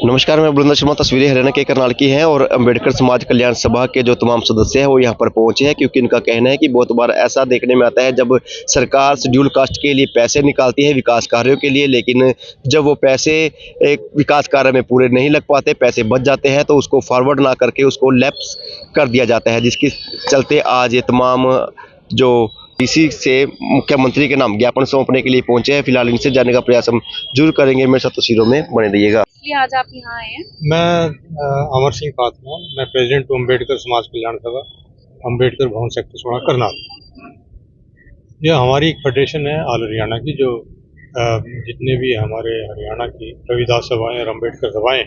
नमस्कार, मैं बुलंद शर्मा। तस्वीरें हरियाणा के करनाल की हैं और अंबेडकर समाज कल्याण सभा के जो तमाम सदस्य हैं वो यहाँ पर पहुंचे हैं, क्योंकि इनका कहना है कि बहुत बार ऐसा देखने में आता है जब सरकार शेड्यूल कास्ट के लिए पैसे निकालती है विकास कार्यों के लिए, लेकिन जब वो पैसे एक विकास कार्य में पूरे नहीं लग पाते, पैसे बच जाते हैं तो उसको फॉरवर्ड ना करके उसको लैप्स कर दिया जाता है, जिसके चलते आज ये तमाम जो डीसी से मुख्यमंत्री के नाम ज्ञापन सौंपने के लिए पहुंचे हैं। फिलहाल इनसे जानने का प्रयास हम जरूर करेंगे। मेरे साथ तस्वीरों में बने रहिएगा। इसलिए आज आप यहाँ आए हैं? मैं अमर सिंह पातमा, मैं प्रेसिडेंट हूँ अम्बेडकर समाज कल्याण सभा, अम्बेडकर भवन सेक्टर 16 करनाल। यह हमारी एक फेडरेशन है ऑल हरियाणा की, जो जितने भी हमारे हरियाणा की रविदास सभाएं और अम्बेडकर सभाएं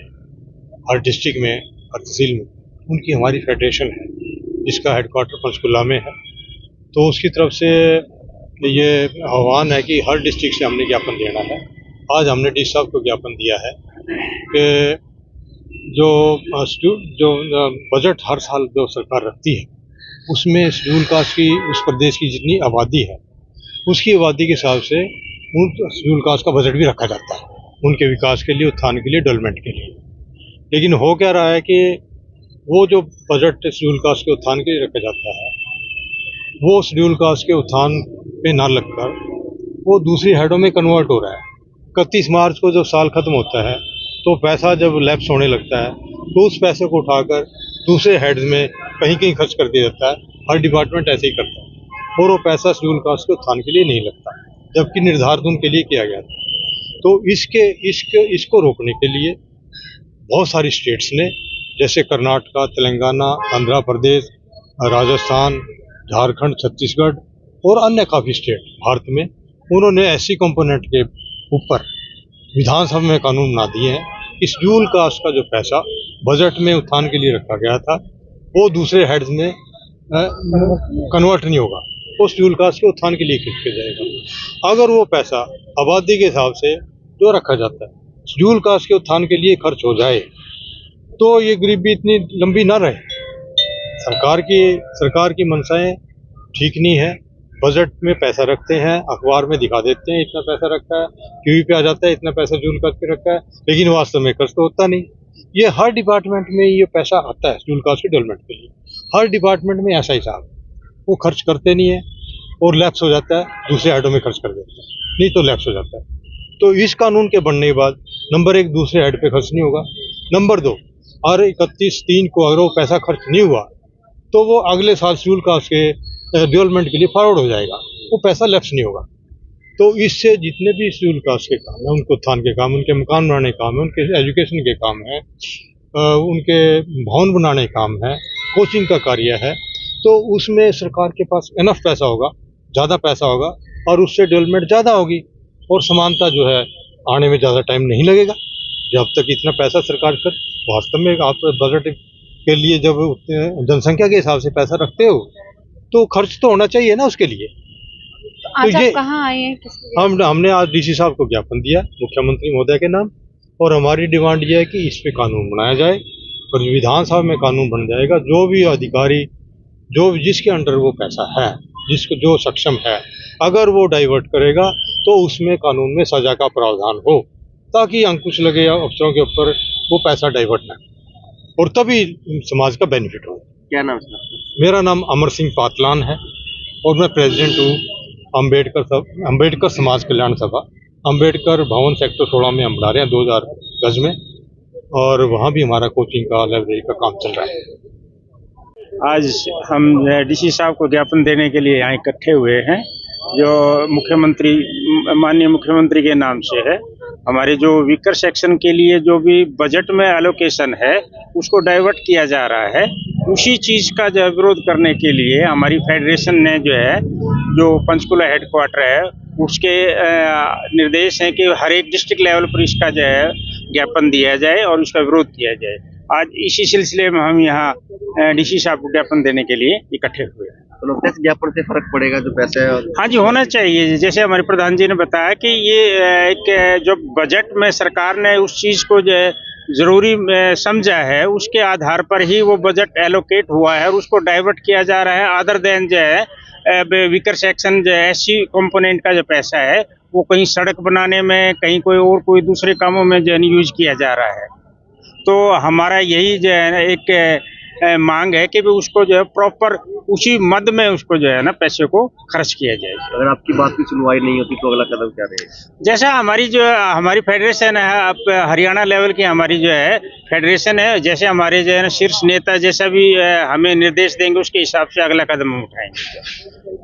हर डिस्ट्रिक्ट में, हर तहसील में, उनकी हमारी फेडरेशन है, जिसका हेडक्वार्टर पंचकुला में है। तो उसकी तरफ से ये आह्वान है कि हर डिस्ट्रिक्ट से हमने ज्ञापन देना है। आज हमने डी साहब को ज्ञापन दिया है कि जो बजट हर साल जो सरकार रखती है उसमें शेड्यूल कास्ट की, उस प्रदेश की जितनी आबादी है उसकी आबादी के हिसाब से उन शेड्यूल कास्ट का बजट भी रखा जाता है, उनके विकास के लिए, उत्थान के लिए, डेवलपमेंट के लिए। लेकिन हो क्या रहा है कि वो जो बजट शेड्यूल कास्ट के उत्थान के लिए रखा जाता है वो शेड्यूल कास्ट के उत्थान पे ना लगकर वो दूसरी हेडों में कन्वर्ट हो रहा है। 31 मार्च को जब साल खत्म होता है तो पैसा जब लैप्स होने लगता है तो उस पैसे को उठाकर दूसरे हेड्स में कहीं कहीं खर्च कर दिया जाता है। हर डिपार्टमेंट ऐसे ही करता है और वो पैसा शेड्यूल कास्ट के उत्थान के लिए नहीं लगता, जबकि निर्धारित उनके लिए किया गया था। तो इसको रोकने के लिए बहुत सारी स्टेट्स ने, जैसे कर्नाटका, तेलंगाना, आंध्र प्रदेश, राजस्थान, झारखंड, छत्तीसगढ़ और अन्य काफ़ी स्टेट भारत में, उन्होंने ऐसी कंपोनेंट के ऊपर विधानसभा में कानून बना दिए हैं कि शेड्यूल कास्ट का जो पैसा बजट में उत्थान के लिए रखा गया था वो दूसरे हेड्स में कन्वर्ट नहीं होगा, वो शेड्यूल कास्ट के उत्थान के लिए खर्च किया जाएगा। अगर वो पैसा आबादी के हिसाब से जो रखा जाता है शेड्यूल कास्ट के उत्थान के लिए खर्च हो जाए तो ये गरीबी इतनी लंबी ना रहे। सरकार की मंशाएं ठीक नहीं है। बजट में पैसा रखते हैं, अखबार में दिखा देते हैं इतना पैसा रखा है, टीवी पे आ जाता है इतना पैसा शेड्यूल कास्ट पे रखा है, लेकिन वास्तव में खर्च तो होता नहीं। ये हर डिपार्टमेंट में ये पैसा आता है शेड्यूल कास्ट के डेवलपमेंट के लिए, हर डिपार्टमेंट में ऐसा हिसाब, वो खर्च करते नहीं है और लैप्स हो जाता है, दूसरे हेडों में खर्च कर देते हैं, नहीं तो लैप्स हो जाता है। तो इस कानून के बनने के बाद नंबर 1 दूसरे हेड पे खर्च नहीं होगा, नंबर 2 और 31/3 को अगर वो पैसा खर्च नहीं हुआ तो वो अगले साल शेड्यूल कास्ट के डेवलपमेंट के लिए फॉरवर्ड हो जाएगा, वो पैसा लैप्स नहीं होगा। तो इससे जितने भी शेड्यूल कास्ट के काम है, उनके उत्थान के काम, उनके मकान बनाने के काम है, उनके एजुकेशन के काम है, उनके भवन बनाने के काम है, कोचिंग का कार्य है, तो उसमें सरकार के पास इनफ पैसा होगा, ज़्यादा पैसा होगा और उससे डेवलपमेंट ज़्यादा होगी और समानता जो है आने में ज़्यादा टाइम नहीं लगेगा। जब तक इतना पैसा सरकार कर, वास्तव में आप बजट के लिए जब जनसंख्या के हिसाब से पैसा रखते हो तो खर्च तो होना चाहिए ना उसके लिए। तो आज तो आप ये कहाँ आए हैं? हमने आज डीसी साहब को ज्ञापन दिया मुख्यमंत्री महोदय के नाम, और हमारी डिमांड ये है कि इस पे कानून बनाया जाए और विधानसभा में कानून बन जाएगा। जो भी अधिकारी जिसके अंडर वो पैसा है, जिसको जो सक्षम है, अगर वो डाइवर्ट करेगा तो उसमें कानून में सजा का प्रावधान हो, ताकि अंकुश लगे अफसरों के ऊपर वो पैसा डाइवर्ट ना, और तभी समाज का बेनिफिट हो। क्या नाम है आपका? मेरा नाम अमर सिंह पातलान है और मैं प्रेसिडेंट हूँ अम्बेडकर समाज कल्याण सभा, अम्बेडकर भवन सेक्टर 16 में हम बना रहे हैं 2000 गज में, और वहाँ भी हमारा कोचिंग का, लाइब्रेरी का काम चल रहा है। आज हम डीसी साहब को ज्ञापन देने के लिए यहाँ इकट्ठे हुए हैं, जो माननीय मुख्यमंत्री के नाम से है। हमारे जो वीकर सेक्शन के लिए जो भी बजट में एलोकेशन है उसको डाइवर्ट किया जा रहा है, उसी चीज़ का जो विरोध करने के लिए हमारी फेडरेशन ने जो पंचकुला हेडक्वार्टर है उसके निर्देश हैं कि हर एक डिस्ट्रिक्ट लेवल पर इसका ज्ञापन दिया जाए और उसका विरोध किया जाए। आज इसी सिलसिले में हम यहाँ डीसी साहब को ज्ञापन देने के लिए इकट्ठे हुए हैं। तो लगता है इस ज्ञापन से फर्क पड़ेगा जो पैसा है? हाँ जी, होना चाहिए। जैसे हमारे प्रधान जी ने बताया कि ये एक जो बजट में सरकार ने उस चीज़ को जो है जरूरी समझा है, उसके आधार पर ही वो बजट एलोकेट हुआ है और उसको डाइवर्ट किया जा रहा है। अदर देन जो है वीकर सेक्शन जो है एससी कंपोनेंट का जो पैसा है वो कहीं सड़क बनाने में, कहीं कोई दूसरे कामों में जो यूज किया जा रहा है। तो हमारा यही जो है ना एक मांग है कि भी उसको जो है प्रॉपर उसी मद में उसको जो है ना पैसे को खर्च किया जाए। अगर आपकी बात की सुनवाई नहीं होती तो अगला कदम क्या रहेगा? जैसा हमारी फेडरेशन है, अब हरियाणा लेवल की हमारी जो है फेडरेशन है, जैसे हमारे जो है ना शीर्ष नेता जैसा भी हमें निर्देश देंगे उसके हिसाब से अगला कदम हम उठाएंगे।